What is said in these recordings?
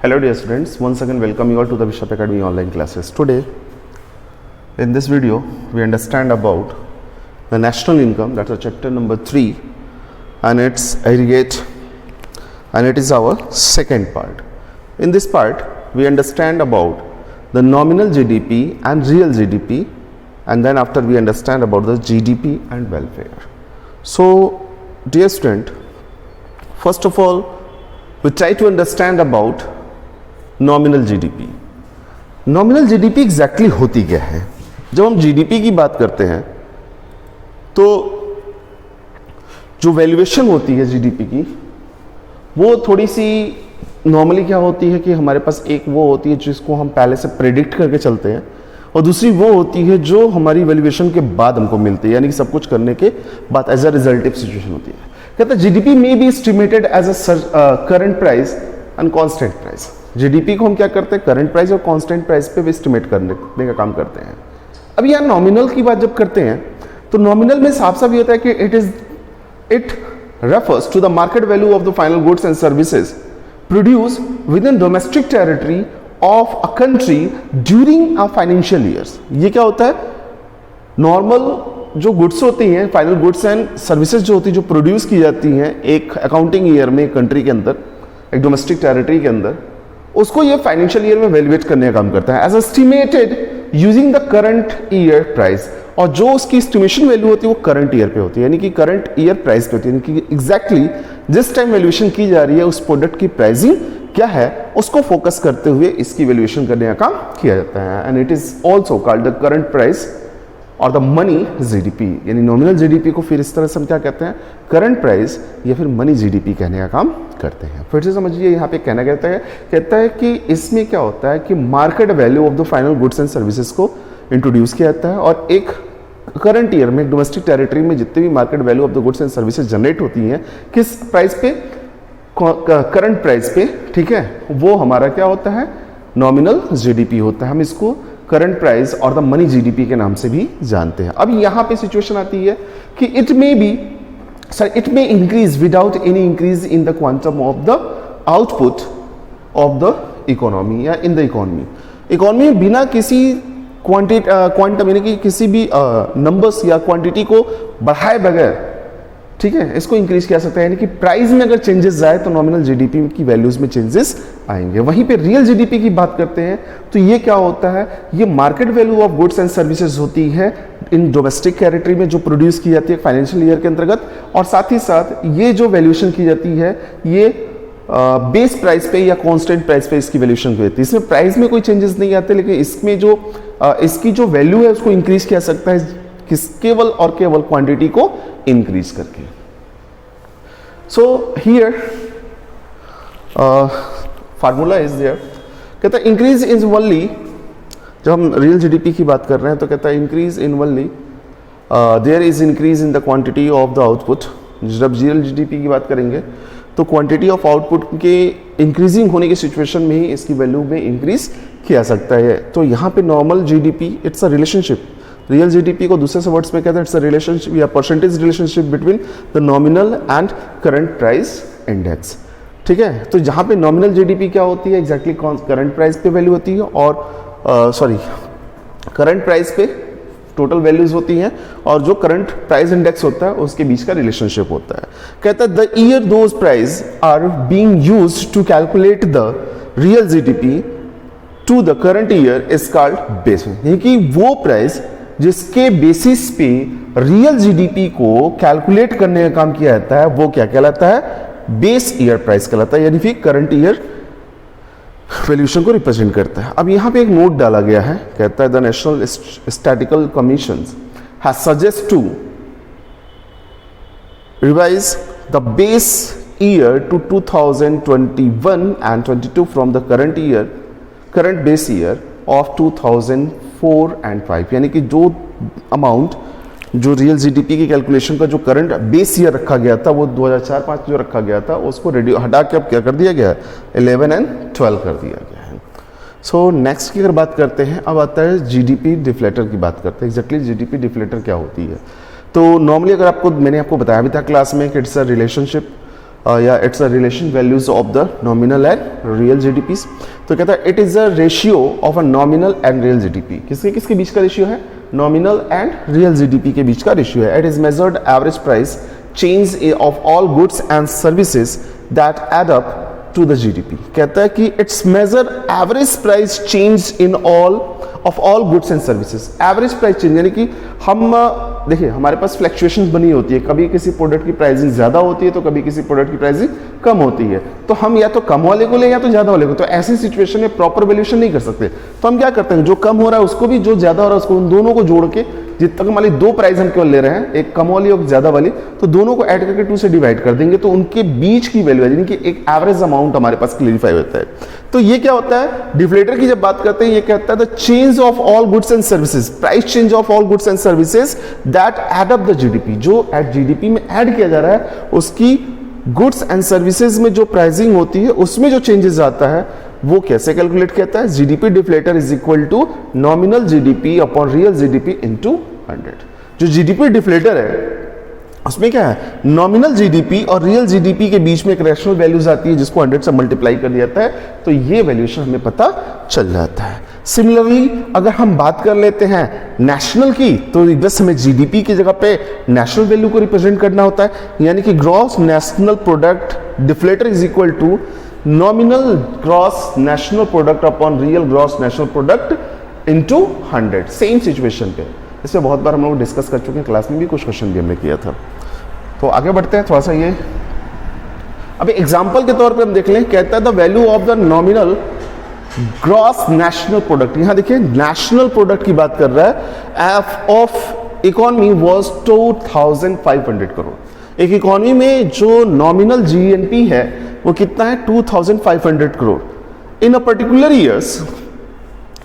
Hello dear students, once again welcome you all to the Bishop Academy online classes. Today in this video we understand about the national income, that's a chapter number 3 and its aggregate, and it is our second part. In this part we understand about the nominal GDP and real GDP, and then after we understand about the GDP and welfare. So dear student, first of all we try to understand about nominal GDP. Nominal GDP exactly होती क्या है? जब हम GDP की बात करते हैं तो जो वैल्यूएशन होती है जीडीपी की वो थोड़ी सी नॉर्मली क्या होती है कि हमारे पास एक वो होती है जिसको हम पहले से प्रेडिक्ट करके चलते हैं, और दूसरी वो होती है जो हमारी वैल्यूएशन के बाद हमको मिलती है, यानी कि सब कुछ करने के बाद एज अ रिजल्टिव सिचुएशन होती है. कहता है जीडीपी में be estimated as a current price and constant price. GDP को हम क्या करते हैं, करंट प्राइस और कांस्टेंट प्राइस पे एस्टिमेट करने का काम करते हैं. अब यहाँ नॉमिनल की बात जब करते हैं तो नॉमिनल में साफ साफ ये होता है कि it refers to the market value of the final goods and services produce within domestic territory of a country during a financial years. ये क्या होता है, नॉर्मल जो गुड्स होती हैं, फाइनल गुड्स एंड सर्विसेज जो होती है, जो प्रोड्यूस की जाती हैं एक अकाउंटिंग ईयर में, कंट्री के अंदर, एक डोमेस्टिक टेरिटरी के अंदर, उसको ये फाइनेंशियल ईयर में वैल्यूएट करने का काम करता है as estimated using the current year price. और जो उसकी एस्टिमेशन वैल्यू होती है वो करंट ईयर पे होती है, यानी कि करंट ईयर प्राइस पे होती है, यानी कि एग्जैक्टली जिस टाइम वैल्यूएशन की जा रही है उस प्रोडक्ट की प्राइसिंग क्या है उसको फोकस करते हुए इसकी वैल्यूएशन करने का काम किया जाता है. And it is also called the current price और द मनी जीडीपी. यानी नॉमिनल जीडीपी को फिर इस तरह से हम क्या कहते हैं, करंट प्राइस या फिर मनी जीडीपी कहने का काम करते हैं. फिर से समझिए, यहाँ पे कहता है कि इसमें क्या होता है कि market value of the final goods and services को इंट्रोड्यूस किया जाता है, और एक करंट ईयर में डोमेस्टिक टेरिटरी में जितनी भी market value of the goods and services generate होती हैं किस प्राइस पे, करंट प्राइस पे, ठीक है, वो हमारा क्या होता है, नॉमिनल जीडीपी होता है. हम इसको करंट प्राइस और द मनी जीडीपी के नाम से भी जानते हैं. अब यहां पे सिचुएशन आती है कि it may increase without any increase in the quantum of the output of the economy, या इन द इकोनॉमी में बिना किसी क्वांटम यानी कि किसी भी नंबर्स या क्वांटिटी को बढ़ाए बगैर, ठीक है, इसको इंक्रीज किया सकता है. यानी कि प्राइस में अगर चेंजेस जाए तो नॉमिनल जीडीपी की वैल्यूज में चेंजेस आएंगे. वहीं पे रियल जीडीपी की बात करते हैं तो ये क्या होता है, ये market value of goods and services होती है इन डोमेस्टिक टेरिटरी में जो प्रोड्यूस की जाती है फाइनेंशियल ईयर के अंतर्गत, और साथ ही साथ ये जो वैल्यूएशन की जाती है ये बेस प्राइस पे या कांस्टेंट प्राइस पे इसकी वैल्यूएशन की जाती है. इसमें प्राइस में कोई चेंजेस नहीं आते, लेकिन इसमें जो इसकी जो वैल्यू है उसको इंक्रीज किया सकता है केवल और केवल क्वांटिटी को इंक्रीज करके. So here formula is there. कहता है इंक्रीज इन ओनली, जब हम रियल जीडीपी की बात कर रहे हैं तो कहता है increase in only there is increase in the quantity of the output. जब रियल जीडीपी की बात करेंगे तो क्वांटिटी ऑफ आउटपुट के इंक्रीजिंग होने की सिचुएशन में ही इसकी वैल्यू में इंक्रीज किया सकता है. तो यहाँ पे normal GDP it's a relationship. Real GDP को दूसरे वर्ड्स में कहते हैं इट्स अ रिलेशनशिप या percentage relationship between the nominal and current price index. ठीक है, तो जहाँ पे नॉमिनल जीडीपी क्या होती है, एग्जैक्टली करंट प्राइस पे वैल्यू होती है, और करंट प्राइस पे टोटल वैल्यूज होती हैं, और जो करंट प्राइस इंडेक्स होता है उसके बीच का रिलेशनशिप होता है. कहता है the year those price are being used to calculate the real GDP to the current year is called base. यानी कि वो प्राइस जिसके बेसिस पे रियल जीडीपी को कैलकुलेट करने का काम किया जाता है वो क्या कहलाता है, बेस ईयर प्राइस कहलाता है, यानी फिर करंट ईयर वैल्यूएशन को रिप्रेजेंट करता है. अब यहां पे एक नोट डाला गया है, कहता है the National Statistical Commission has suggest to revise the base year to 2021 and 22 from the current base year of 2004 and 5. यानी कि जो अमाउंट जो रियल जीडीपी की कैलकुलेशन का जो करंट बेस ईयर रखा गया था वो 2004-5 जो रखा गया था उसको हटा के अब क्या कर दिया गया, 11 and 12 कर दिया गया है. सो नेक्स्ट की अगर बात करते हैं, अब आता है जीडीपी डिफ्लेटर की बात करते हैं. एग्जैक्टली जीडीपी डिफ्लेटर क्या होती है, तो नॉर्मली अगर मैंने आपको बताया भी था क्लास में कि इट्स अ रिलेशनशिप या it's a relation values of the nominal and real GDP. तो कहता है it is a ratio of a nominal and real GDP. किसके किसके बीच का रेशियो है? नॉमिनल एंड रियल जीडीपी के बीच का रेशियो है। It is measured average price change of all goods and services that add up to the GDP. कहता है कि it's measure average price change in all of all goods and services. Average price change यानी कि हम देखिए हमारे पास fluctuation बनी होती है, कभी किसी प्रोडक्ट की प्राइसिंग ज्यादा होती है तो कभी किसी प्रोडक्ट की प्राइसिंग कम होती है, तो हम या तो कम वाले को ले या तो ज्यादा वाले को। तो ऐसी सिचुएशन में प्रॉपर वैल्यूएशन नहीं कर सकते, तो हम क्या करते हैं, जो कम हो रहा है उसको भी, जो ज्यादा हो रहा है उसको, उन दोनों को जोड़ के, जितने तक मान ली दो प्राइस हम केवल ले रहे हैं, एक कम वाली और ज्यादा वाली, तो दोनों को ऐड करके 2 से डिवाइड कर देंगे, तो उनके बीच की वैल्यू यानी कि एक एवरेज अमाउंट हमारे पास क्लियरिफाई होता है। तो ये क्या होता है, डिफ्लेटर की जब बात करते हैं, ये कहता है the change of all goods and services, price change of all goods and services that add up the GDP, जो एट जीडीपी में ऐड किया जा रहा है, उसकी गुड्स एंड सर्विसेज में जो प्राइसिंग होती है उसमें जो चेंजेस आता है वो कैसे कैलकुलेट करता है? GDP deflator is equal to nominal GDP upon real GDP into 100। जो जीडीपी डिफ्लेटर है उसमें क्या है, नॉमिनल जीडीपी और रियल जीडीपी के बीच में एक रेशनल वैल्यूज आती है जिसको 100 से मल्टीप्लाई कर दिया जाता है, तो ये वैल्यूएशन हमें पता चल जाता है। सिमिलरली अगर हम बात कर लेते हैं नेशनल की, तो बस हमें जीडीपी की जगह पे नेशनल वैल्यू को रिप्रेजेंट करना होता है, यानी कि gross national product deflator is equal to nominal gross national product upon real gross national product into 100। Same situation पे इसमें बहुत बार हम लोग डिस्कस कर चुके हैं, क्लास में भी कुछ क्वेश्चन भी हमने किया था। तो आगे बढ़ते हैं थोड़ा सा, ये अब एग्जांपल के तौर पे हम देख लें, कहता है the value of the nominal gross national product. यहां देखिए नेशनल प्रोडक्ट की बात कर रहा है, F of economy was 2500 crore. एक इकोनॉमी में जो नॉमिनल जीएनपी है वो कितना है, 2500 crore. In a particular years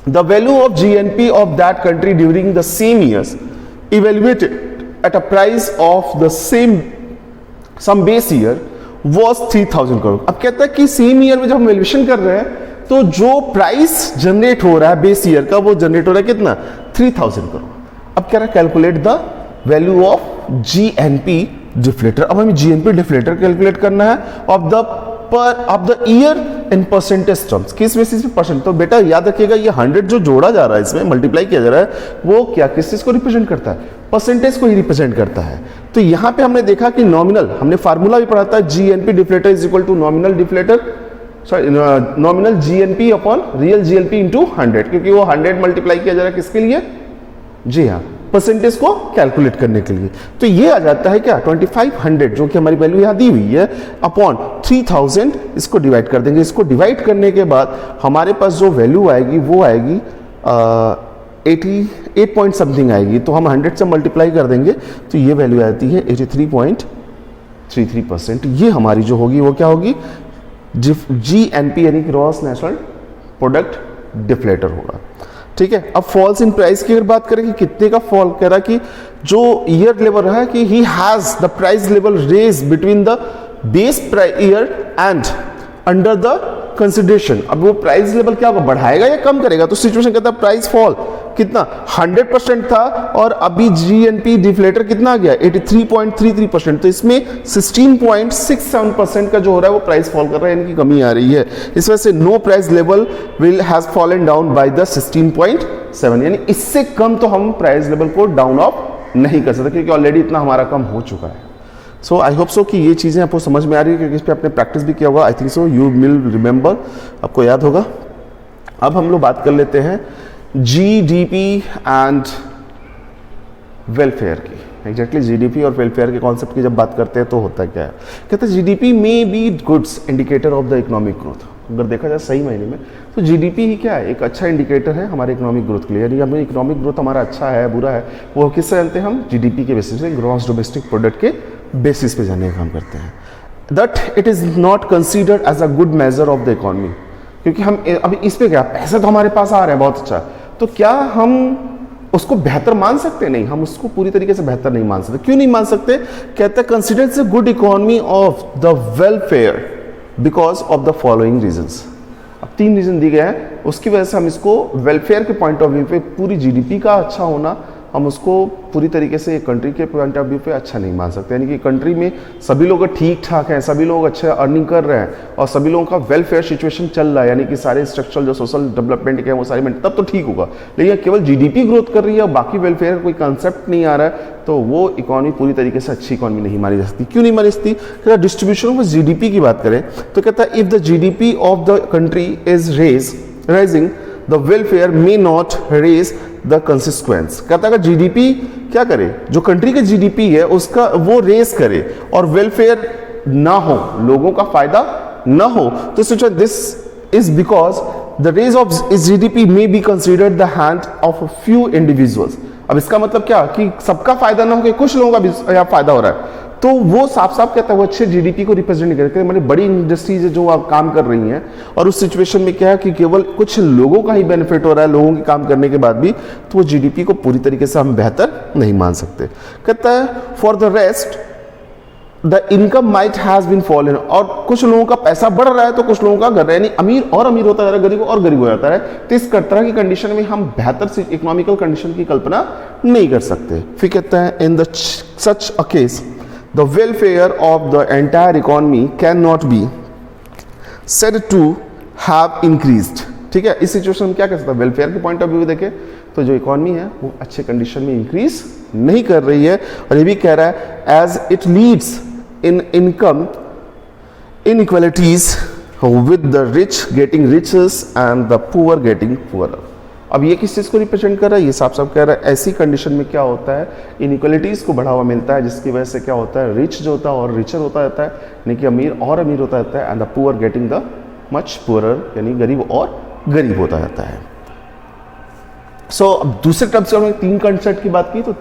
the value of GNP of that country during the same years evaluated at a price of the some base year was 3000 crore. अब कहता है कि सेम ईयर में जब हम वैल्यूएशन कर रहे हैं तो जो प्राइस जनरेट हो रहा है बेस ईयर का, वो जनरेट हो रहा है कितना, 3000 करोड़। अब कह रहा है calculate the value of GNP deflator. अब हमें जीएनपी डिफ्लेटर कैलकुलेट करना है of the year in percentage terms. किस बेसिस पे परसेंट? तो बेटा याद रखिएगा ये 100 जो जोड़ा जा रहा है, इसमें मल्टीप्लाई किया जा रहा है, वो क्या किस चीज को रिप्रेजेंट करता है, परसेंटेज को ही रिप्रेजेंट करता है। तो यहां पे हमने देखा कि नॉमिनल, हमने फार्मूला भी पढ़ा था, GNP deflator is equal to nominal deflator, sorry nominal GNP upon real GNP into 100, क्योंकि वो 100 मल्टीप्लाई किया जा रहा है किसके लिए, जी हाँ, परसेंटेज को कैलकुलेट करने के लिए। तो ये आ जाता है क्या, 2500 जो कि हमारी वैल्यू यहां दी हुई है, अपॉन 3000, इसको डिवाइड कर देंगे। इसको डिवाइड करने के बाद हमारे पास जो वैल्यू आएगी वो आएगी 88 पॉइंट समथिंग आएगी, तो हम 100 से मल्टीप्लाई कर देंगे तो ये वैल्यू आती है 83.33%। ये हमारी जो होगी वो क्या होगी, जीएनपी यानी ग्रॉस नेशनल प्रोडक्ट डिफ्लेटर होगा। ठीक है। अब फॉल्स इन प्राइस की अगर बात करें कि कितने का फॉल, कह रहा कि जो ईयर लेवल रहा है कि he has the price level raise between the base year and under the consideration. अब वो प्राइस लेवल क्या होगा, बढ़ाएगा या कम करेगा? तो सिचुएशन कहता है प्राइस फॉल कितना 100% था और अभी जीएनपी डिफ्लेटर कितना आ गया 83.33%। तो इसमें 16.67% का जो हो रहा है वो प्राइस फॉल कर रहा है, यानी कि कमी आ रही है। इस वजह से no price level will has fallen down by the 16.7, यानी इससे कम तो हम प्राइस लेवल को डाउन ऑफ नहीं कर सकते क्योंकि ऑलरेडी इतना हमारा कम हो चुका है। सो आई होप सो कि ये चीज़ें आपको समझ में आ रही है क्योंकि इस पर आपने प्रैक्टिस भी किया होगा। I think so you will remember, आपको याद होगा। अब हम लोग बात कर लेते हैं जीडीपी एंड वेलफेयर की। एग्जैक्टली जीडीपी और वेलफेयर के कॉन्सेप्ट की जब बात करते हैं तो होता क्या है, कहते हैं जीडीपी में be goods indicator of the economic growth. अगर देखा जाए सही मायने में तो जीडीपी ही क्या है, एक अच्छा इंडिकेटर है हमारे इकोनॉमिक ग्रोथ के लिए। यानी हमें इकोनॉमिक ग्रोथ हमारा अच्छा है बुरा है वो किससे जानते हैं हम, जीडीपी के बेसिस पे, ग्रॉस डोमेस्टिक प्रोडक्ट के बेसिस पे जानने का काम करते हैं। That it is not considered as a good measure of the economy, क्योंकि हम अभी इस पे क्या, पैसे तो हमारे पास आ रहे हैं बहुत अच्छा, तो क्या हम उसको बेहतर मान सकते? नहीं, हम उसको पूरी तरीके से बेहतर नहीं मान सकते। क्यों नहीं मान सकते? कहते हैं considers a good economy of the welfare because of the following reasons. अब 3 रीजन दिए गए हैं, उसकी वजह से हम इसको वेलफेयर के पॉइंट ऑफ व्यू पे पूरी जीडीपी का अच्छा होना हम उसको पूरी तरीके से एक कंट्री के पॉइंट ऑफ व्यू पे अच्छा नहीं मान सकते। यानी कि कंट्री में सभी लोग ठीक ठाक हैं, सभी लोग अच्छे अर्निंग कर रहे हैं और सभी लोगों का वेलफेयर सिचुएशन चल रहा है, यानी कि सारे स्ट्रक्चरल जो सोशल डेवलपमेंट के हैं वो सारे में, तब तो ठीक होगा। लेकिन केवल जीडीपी ग्रोथ कर रही है और बाकी वेलफेयर कोई कंसेप्ट नहीं आ रहा है, तो वो इकोनॉमी पूरी तरीके से अच्छी इकोनॉमी नहीं मानी जा सकती। क्यों नहीं मानी सकती? कहता डिस्ट्रीब्यूशन ऑफ जीडीपी की बात करें तो कहता है if the GDP of the country is rising the welfare may not raise the consequence. कहता है जीडीपी क्या करे, जो कंट्री का जीडीपी है उसका वो रेज करे और वेलफेयर ना हो, लोगों का फायदा ना हो, तो सोचो this is because the raise of GDP may be considered the hand of few individuals. अब इसका मतलब क्या कि सबका फायदा ना हो कि कुछ लोगों का भी यहाँ फायदा हो रहा है, तो वो साफ साफ कहता है वो अच्छे जीडीपी को रिप्रेजेंट नहीं करते। मतलब बड़ी इंडस्ट्रीज जो आप काम कर रही हैं और उस सिचुएशन में क्या है कि केवल कुछ लोगों का ही बेनिफिट हो रहा है लोगों के काम करने के बाद भी, तो वो जीडीपी को पूरी तरीके से हम बेहतर नहीं मान सकते। कहता है for the rest the income might has been fallen, और कुछ लोगों का पैसा बढ़ रहा है तो कुछ लोगों का घट रहा है, यानी अमीर और अमीर होता जा रहा है, गरीब और गरीब हो जाता है। तो इस तरह की कंडीशन में हम बेहतर इकोनॉमिकल कंडीशन की कल्पना नहीं कर सकते। फिर कहता है in the such a case the welfare of the entire economy cannot be said to have increased। ठीक है, इस सिचुएशन में क्या कर सकता है, वेलफेयर के पॉइंट ऑफ व्यू देखें तो जो इकोनॉमी है वो अच्छे कंडीशन में इंक्रीज नहीं कर रही है। और ये भी कह रहा है as it leads in income inequalities with the rich getting riches and the poor getting poorer. अब ये किस चीज़ को रिप्रेजेंट कर रहा है, ये साफ साफ कह रहा है ऐसी कंडीशन में क्या होता है, इनइक्वालिटीज़ को बढ़ावा मिलता है, जिसकी वजह से क्या होता है, रिच जो होता है और रिचर होता रहता है, यानी कि अमीर और अमीर होता रहता है, and the poor getting the much poorer, यानी गरीब और गरीब होता रहता है। अब दूसरे टर्म से हमने तीन कंसेप्ट की बात की, तो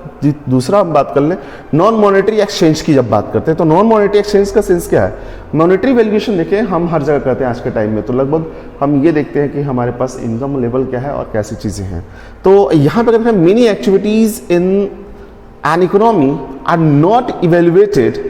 दूसरा हम बात कर लें नॉन मॉनेटरी एक्सचेंज की। जब बात करते हैं तो नॉन मॉनेटरी एक्सचेंज का सेंस क्या है, मॉनेटरी वैल्यूएशन देखें हम हर जगह करते हैं आज के टाइम में, तो लगभग हम ये देखते हैं कि हमारे पास इनकम लेवल क्या है और कैसी चीज़ें हैं। तो यहाँ पे कहते हैं many activities in an economy are not evaluated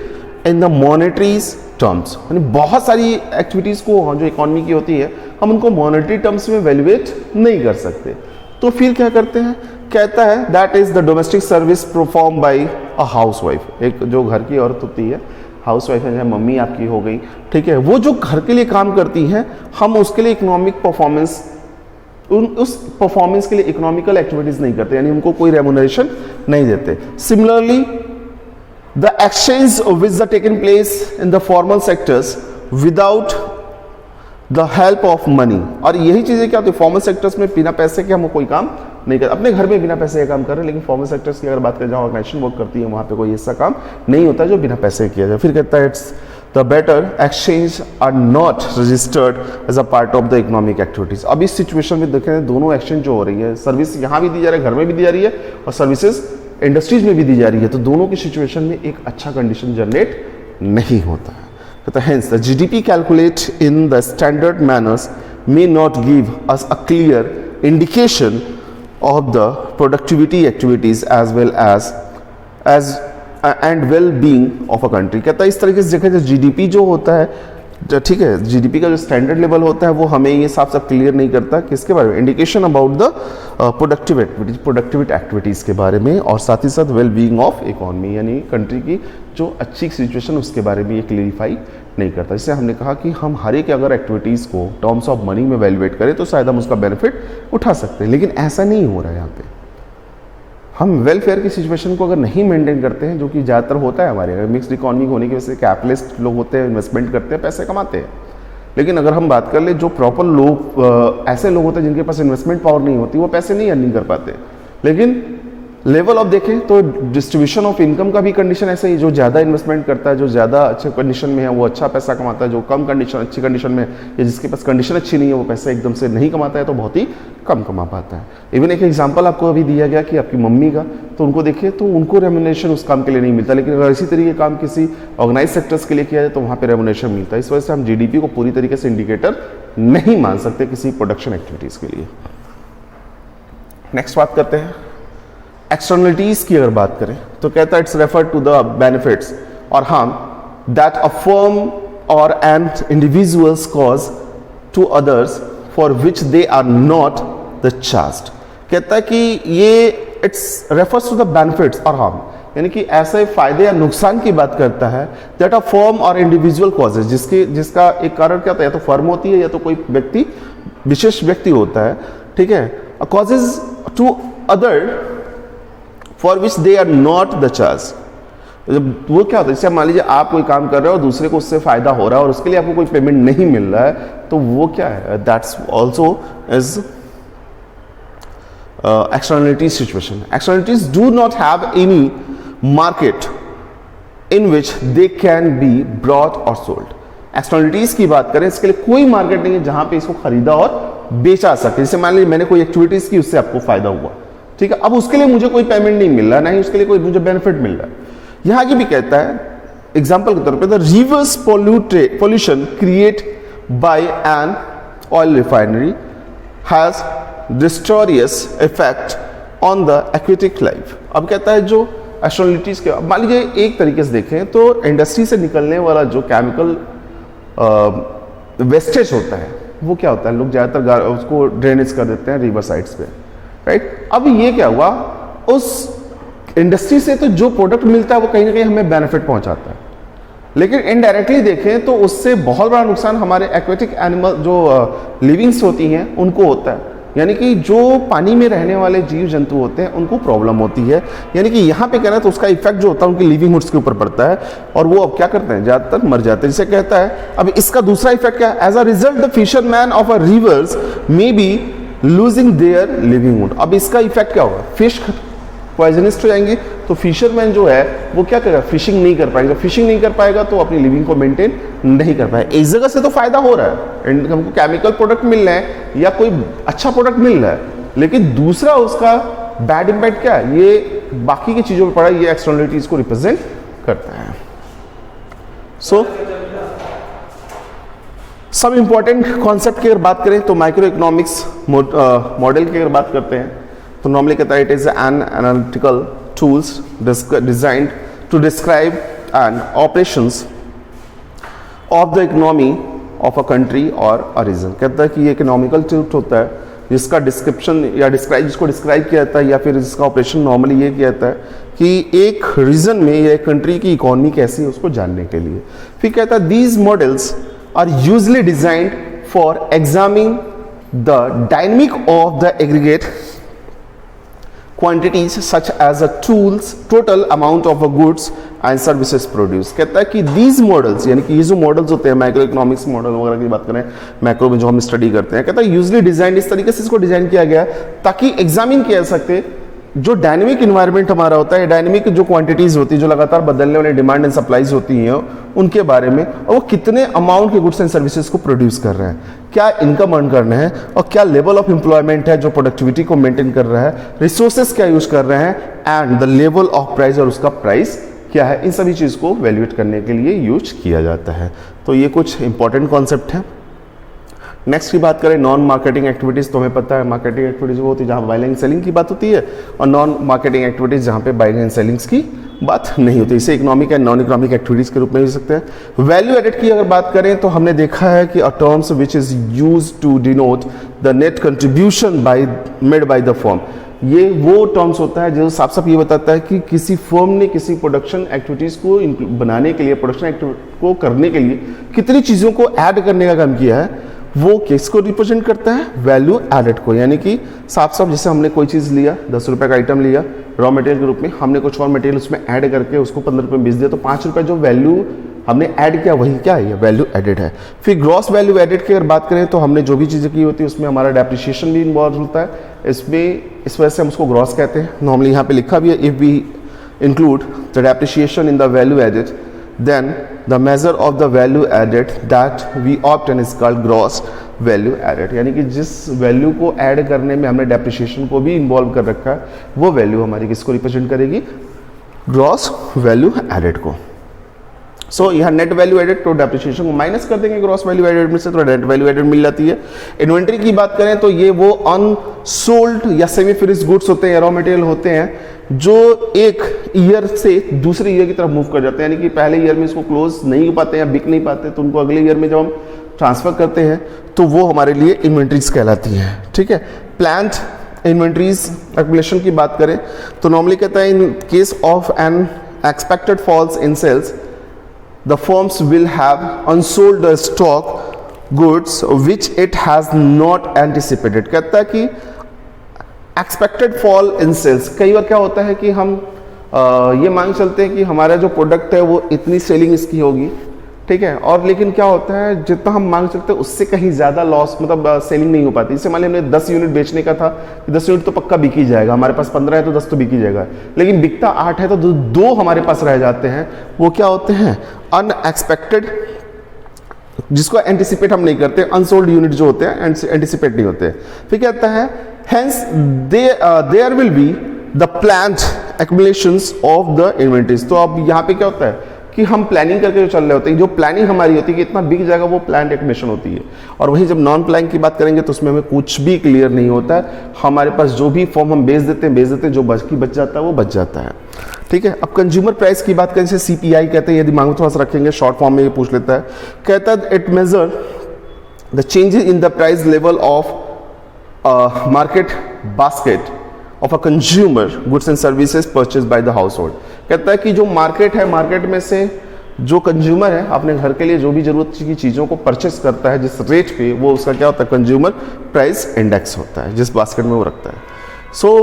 in the monetary terms, यानी बहुत सारी एक्टिविटीज़ को जो इकोनॉमी की होती है हम उनको मॉनेटरी टर्म्स में वैल्यूएट नहीं कर सकते। तो फिर क्या करते हैं, कहता है that is the domestic service perform by a house wife. एक जो घर की औरत होती है, हाउस वाइफ है, मम्मी आपकी हो गई, ठीक है, वो जो घर के लिए काम करती हैं हम उसके लिए इकोनॉमिक परफॉर्मेंस, उस परफॉर्मेंस के लिए इकोनॉमिकल एक्टिविटीज नहीं करते, यानी उनको कोई रेमुनरेशन नहीं देते। Similarly the exchange which the taken place in the formal sectors without the help of money, और यही चीज़ें क्या होती है फॉर्मल सेक्टर्स में बिना पैसे के हम कोई काम नहीं करते, अपने घर में बिना पैसे का काम कर रहे हैं, लेकिन फॉर्मल सेक्टर्स की अगर बात करें जहाँ ऑर्गेनाइजेशन वर्क करती है वहाँ पे कोई ऐसा काम नहीं होता जो बिना पैसे किया जाए। फिर कहता है it's the better exchange are not registered as a part of the economic activities. अब इस सिचुएशन में देखें दोनों एक्सचेंज जो हो रही है, सर्विस यहाँ भी दी जा रही है, घर में भी दी जा रही है और सर्विसेज इंडस्ट्रीज में भी दी जा रही है, तो दोनों की सिचुएशन में एक अच्छा कंडीशन जनरेट नहीं होता है। Hence, the GDP calculate in the standard manners may not give us a clear indication of the productivity activities as well as and well-being of a country। कहता है इस तरीके से देखा जाए जीडीपी जो होता है, ठीक है, जीडीपी का जो स्टैंडर्ड लेवल होता है वो हमें ये साफ साफ क्लियर नहीं करता किसके बारे में, indication about the productive activities के बारे में, और साथ ही साथ वेल बीइंग ऑफ इकोनॉमी, यानी कंट्री की जो अच्छी सिचुएशन उसके बारे में ये क्लियरिफाई नहीं करता। इससे हमने कहा कि हम हर एक अगर एक्टिविटीज़ को टर्म्स ऑफ मनी में वैल्यूएट करें तो शायद हम उसका बेनिफिट उठा सकते हैं, लेकिन ऐसा नहीं हो रहा है। यहाँ पे हम वेलफेयर की सिचुएशन को अगर नहीं मेंटेन करते हैं, जो कि ज़्यादातर होता है हमारे मिक्स्ड इकोनॉमी होने की वजह से, कैपिटलिस्ट लोग होते हैं, इन्वेस्टमेंट करते हैं, पैसे कमाते हैं, लेकिन अगर हम बात कर ले जो प्रॉपर लोग ऐसे लोग होते हैं जिनके पास इन्वेस्टमेंट पावर नहीं होती, वो पैसे नहीं अर्निंग कर पाते। लेकिन लेवल ऑफ देखें तो डिस्ट्रीब्यूशन ऑफ इनकम का भी कंडीशन ऐसा ही, जो ज़्यादा इन्वेस्टमेंट करता है, जो ज़्यादा अच्छे कंडीशन में है वो अच्छा पैसा कमाता है, जो कम कंडीशन अच्छी कंडीशन में या जिसके पास कंडीशन अच्छी नहीं है वो पैसा एकदम से नहीं कमाता है, तो बहुत ही कम कमा पाता है। इवन एक एग्जांपल आपको अभी दिया गया कि आपकी मम्मी का, तो उनको देखिए तो उनको रेमुनेशन उस काम के लिए नहीं मिलता, लेकिन अगर इसी तरीके काम किसी ऑर्गेनाइज सेक्टर्स के लिए किया जाए तो वहाँ पर रेमुनेशन मिलता है। इस वजह से हम जीडीपी को पूरी तरीके से इंडिकेटर नहीं मान सकते किसी प्रोडक्शन एक्टिविटीज़ के लिए। नेक्स्ट बात करते हैं एक्सटर्नलिटीज की। अगर बात करें तो कहता है it's refer to the benefits और हार्म दैट अ फर्म और an individuals cause to others for which they are not the charged. कहता है कि ये it's refers to the benefits और हार्म, यानी कि ऐसे फायदे या नुकसान की बात करता है दैट आर फर्म और इंडिविजुअल कॉजेज, जिसका एक कारण क्या होता है, या तो फर्म होती है या तो कोई व्यक्ति, विशेष व्यक्ति होता है, ठीक है, causes to other for which they are not the charge. वो क्या होता है, जैसे मान लीजिए आप कोई काम कर रहे हो और दूसरे को उससे फायदा हो रहा है और उसके लिए आपको कोई पेमेंट नहीं मिल रहा है, तो वो क्या है, that's also is externalities situation. Externalities do not have any market in which they can be brought or sold. Externalities की बात करें, इसके लिए कोई मार्केट नहीं है जहां पे इसको खरीदा और बेचा सके। जैसे मान लीजिए मैंने कोई एक्टिविटीज की, उससे आपको फायदा हुआ, ठीक है, अब उसके लिए मुझे कोई पेमेंट नहीं मिल रहा, ना ही उसके लिए कोई मुझे बेनिफिट मिल रहा है। यहां की भी कहता है एग्जाम्पल के तौर पर, the rivers pollution create by an oil refinery has destroys effect on the aquatic life. अब कहता है जो एक्सटर्नलिटीज के, मान लीजिए एक तरीके से देखें तो इंडस्ट्री से निकलने वाला जो केमिकल वेस्टेज होता है वो क्या होता है, लोग ज़्यादातर उसको ड्रेनेज कर देते हैं रिवर साइड्स पे, राइट। अब ये क्या हुआ, उस इंडस्ट्री से तो जो प्रोडक्ट मिलता है वो कहीं ना कहीं हमें बेनिफिट पहुंचाता है, लेकिन इनडायरेक्टली देखें तो उससे बहुत बड़ा नुकसान हमारे एक्वेटिक एनिमल जो लिविंग्स होती हैं उनको होता है, यानी कि जो पानी में रहने वाले जीव जंतु होते हैं उनको प्रॉब्लम होती है। यानी कि यहाँ पे कहना है तो उसका इफेक्ट जो होता है उनकी लिविंगहुड्स के ऊपर पड़ता है और वो अब क्या करते हैं, ज़्यादातर मर जाते हैं। जिसे कहता है अब इसका दूसरा इफेक्ट क्या है, as a result the fisherman of a rivers may be losing their livelihood. अब इसका इफेक्ट क्या होगा, फिश पॉइजनिस्ट हो जाएंगे, तो फिशरमैन जो है वो क्या करेगा, फिशिंग नहीं कर पाएगा, फिशिंग नहीं कर पाएगा तो अपनी लिविंग को मेंटेन नहीं कर पाएगा। इस जगह से तो फायदा हो रहा है, हमको केमिकल प्रोडक्ट मिल रहे हैं या कोई अच्छा प्रोडक्ट मिल रहा है, लेकिन दूसरा उसका बैड इंपैक्ट क्या है, ये बाकी की चीजों पर पड़ा, ये एक्सटर्नलिटीज को रिप्रेजेंट करता है। सो सब इंपॉर्टेंट कॉन्सेप्ट की अगर बात करें तो माइक्रो इकोनॉमिक्स मॉडल की अगर बात करते हैं तो नॉर्मली कहता है it is an analytical tools designed to describe and operations of the economy of a country और अ रीजन। कहता है कि ये इकोनॉमिकल टूल होता है जिसका डिस्क्रिप्शन या जिसको डिस्क्राइब किया जाता है या फिर जिसका ऑपरेशन नॉर्मली ये किया जाता है कि एक रीजन में या एक कंट्री की इकोनॉमी कैसी है उसको जानने के लिए। फिर कहता है these models are usually designed for examining the dynamic of the aggregate quantities such as a tools total amount of a goods and services produced। कहता है कि these models, यानी कि ये जो मॉडल्स होते हैं माइक्रो इकोनॉमिक्स मॉडल वगैरह की बात करें, मैक्रो में जो हम स्टडी करते हैं, कहता है यूजली डिजाइन इस तरीके से इसको डिजाइन किया गया ताकि एग्जामिन किया जा सकते जो डायनेमिक इन्वायरमेंट हमारा होता है, डायनेमिक जो क्वांटिटीज होती है जो लगातार बदलने वाली डिमांड एंड सप्लाईज होती हैं उनके बारे में, और वो कितने अमाउंट के गुड्स एंड सर्विसेज को प्रोड्यूस कर रहे हैं, क्या इनकम अर्न करना है और क्या लेवल ऑफ एम्प्लॉयमेंट है जो प्रोडक्टिविटी को मेंटेन कर रहा है, रिसोर्सेज क्या यूज कर रहे हैं and the level of price और उसका प्राइस क्या है, इन सभी चीज़ को वैल्यूएट करने के लिए यूज किया जाता है। तो ये कुछ इंपॉर्टेंट कॉन्सेप्ट है। नेक्स्ट की बात करें नॉन मार्केटिंग एक्टिविटीज़, तो हमें पता है मार्केटिंग एक्टिविटीज वो होती है जहाँ बाइंग एंड सेलिंग की बात होती है और नॉन मार्केटिंग एक्टिविटीज़ जहाँ पे बाइंग एंड सेलिंग्स की बात नहीं होती। इसे economic and non economic activities के रूप में हो सकते हैं। वैल्यू एडेड की अगर बात करें तो हमने देखा है कि a terms which is use to denote the net contribution made by the firm, ये वो टर्म्स होता है जो साफ साफ ये बताता है कि किसी फर्म ने किसी प्रोडक्शन एक्टिविटीज़ को बनाने के लिए, प्रोडक्शन एक्टिविटी को करने के लिए कितनी चीज़ों को ऐड करने का काम किया है, वो किसको रिप्रेजेंट करता है, वैल्यू एडेड को। यानी कि साफ साफ जैसे हमने कोई चीज़ लिया, 10 रुपये का आइटम लिया रॉ मटेरियल के रूप में, हमने कुछ और मटेरियल उसमें ऐड करके उसको 15 रुपये बेच दिया, तो 5 रुपये जो वैल्यू हमने ऐड किया वही क्या है, वैल्यू एडेड है। फिर ग्रॉस वैल्यू एडेड की अगर बात करें तो हमने जो भी चीज़ें की होती है उसमें हमारा डेप्रिसिएशन भी इन्वॉल्व होता है, इसमें इस वजह से हम उसको ग्रॉस कहते हैं। नॉर्मली यहाँ पे लिखा भी है, if we include the depreciation in the value added then the measure of the value added that we obtain is called gross value added। यानी कि जिस वैल्यू को ऐड करने में हमने डेप्रिसिएशन को भी इन्वॉल्व कर रखा है वो वैल्यू हमारी किसको रिप्रेजेंट करेगी, ग्रॉस वैल्यू एडेड को। सो यहाँ नेट वैल्यू एडेड तो डेप्रिसिएशन को माइनस कर देंगे ग्रॉस वैल्यू एडेड में से, तो नेट वैल्यू एडेड मिल जाती है। इन्वेंट्री की बात करें तो ये वो अनसोल्ड या सेमी फिनिश्ड गुड्स होते हैं या रॉ मटेरियल होते हैं जो एक ईयर से दूसरे ईयर की तरफ मूव कर जाते हैं, यानी कि पहले ईयर में इसको क्लोज नहीं हो पाते या बिक नहीं पाते, तो उनको अगले ईयर में जब हम ट्रांसफर करते हैं तो वो हमारे लिए इन्वेंट्रीज कहलाती हैं। ठीक है, प्लांट इन्वेंट्रीज एक्यूमुलेशन की बात करें तो नॉर्मली कहता है in case of an expected falls in sales the firms will have unsold stock goods which it has not anticipated. कहता है कि एक्सपेक्टेड फॉल इन सेल्स, कई बार क्या होता है कि हम ये मांग चलते हैं कि हमारा जो प्रोडक्ट है वो इतनी सेलिंग इसकी होगी, ठीक है, और लेकिन क्या होता है जितना हम मांग चलते हैं उससे कहीं ज़्यादा लॉस मतलब सेलिंग नहीं हो पाती। जैसे मान लीजिए हमने 10 यूनिट बेचने का था कि 10 यूनिट तो पक्का बिक ही जाएगा, हमारे पास 15 है तो 10 तो बिक ही जाएगा, लेकिन बिकता 8 है तो दो हमारे पास रह जाते हैं, वो क्या होते हैं अनएक्सपेक्टेड, जिसको एंटिसिपेट हम नहीं करते, अनसोल्ड यूनिट जो होते हैं एंटिसिपेट नहीं होते। फिर कहता है hence there will be the planned accumulations of the inventories. तो अब यहाँ पे क्या होता है कि हम प्लानिंग करके जो चल रहे होते हैं, जो प्लानिंग हमारी होती है कि इतना बिक जाएगा, वो प्लान्ड एक्यूमुलेशन होती है। और वहीं जब नॉन प्लानिंग की बात करेंगे तो उसमें हमें कुछ भी क्लियर नहीं होता है, हमारे पास जो भी फॉर्म हम बेच देते हैं, जो बच जाता है वो बच जाता है, ठीक है। अब कंज्यूमर प्राइस की बात करें, जैसे सीपीआई कहते हैं, यदि मांग थोड़ा सा रखेंगे शॉर्ट फॉर्म में ये पूछ लेता है, कहता है it measure the changes in the price level of market basket of a consumer goods and services purchase by the house hold. कहता है कि जो मार्केट है, मार्केट में से जो कंज्यूमर है अपने घर के लिए जो भी जरूरत की चीज़ों को परचेस करता है जिस रेट पे, वो उसका क्या होता है कंज्यूमर प्राइस इंडेक्स होता है, जिस बास्केट में वो रखता है। सो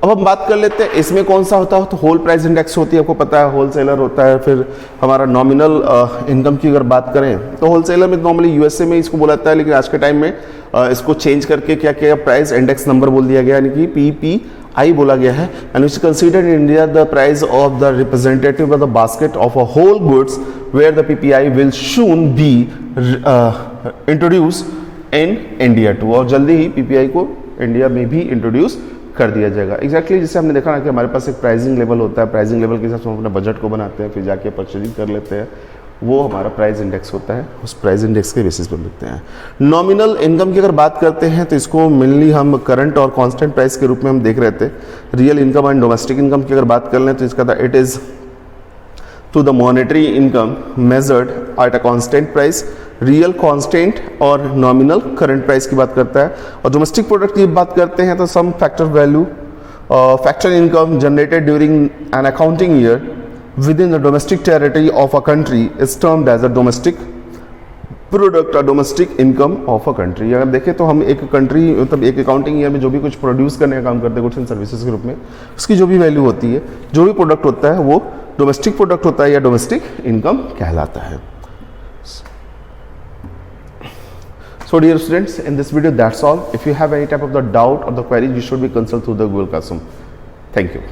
अब हम बात कर लेते हैं इसमें कौन सा होता है, तो होल प्राइस इंडेक्स होती है, आपको पता है होलसेलर होता है। फिर हमारा नॉमिनल इनकम की अगर बात करें तो होलसेलर में नॉर्मली यूएसए में इसको बोला जाता है, लेकिन आज के टाइम में इसको चेंज करके क्या किया प्राइस इंडेक्स नंबर बोल दिया गया, यानी कि पीपीआई बोला गया है। And which considered in India the price of the representative of the basket of a whole goods where the PPI will soon be introduce in India too, और जल्दी ही पीपीआई को इंडिया में भी इंट्रोड्यूस कर दिया जाएगा। एग्जैक्टली जैसे हमने देखा ना कि हमारे पास एक प्राइसिंग लेवल होता है, प्राइसिंग लेवल के हिसाब से हम अपने बजट को बनाते हैं, फिर जाके परचेजिंग कर लेते हैं, वो हमारा प्राइस इंडेक्स होता है, उस प्राइस इंडेक्स के बेसिस पर लिखते हैं। नॉमिनल इनकम की अगर बात करते हैं तो इसको मेनली हम करंट और कांस्टेंट प्राइस के रूप में हम देख रहे थे। Real income and domestic income की अगर बात कर लें तो इसका it is to the monetary income measured at a constant price, real constant और नॉमिनल करंट प्राइस की बात करता है। और डोमेस्टिक प्रोडक्ट की बात करते हैं तो sum factor value factor income generated during an accounting year within the domestic territory of a country is termed as a domestic product or domestic income of a country। अगर देखें तो हम एक कंट्री मतलब एक अकाउंटिंग ईयर में जो भी कुछ प्रोड्यूस करने का काम करते हैं गुड्स एंड सर्विसेज के रूप में, उसकी जो भी वैल्यू होती है, जो भी प्रोडक्ट होता है वो डोमेस्टिक प्रोडक्ट होता है या डोमेस्टिक इनकम कहलाता है। So dear students, in this video that's all. If you have any type of the doubt or the query, you should be consult through the Google Classroom. Thank you.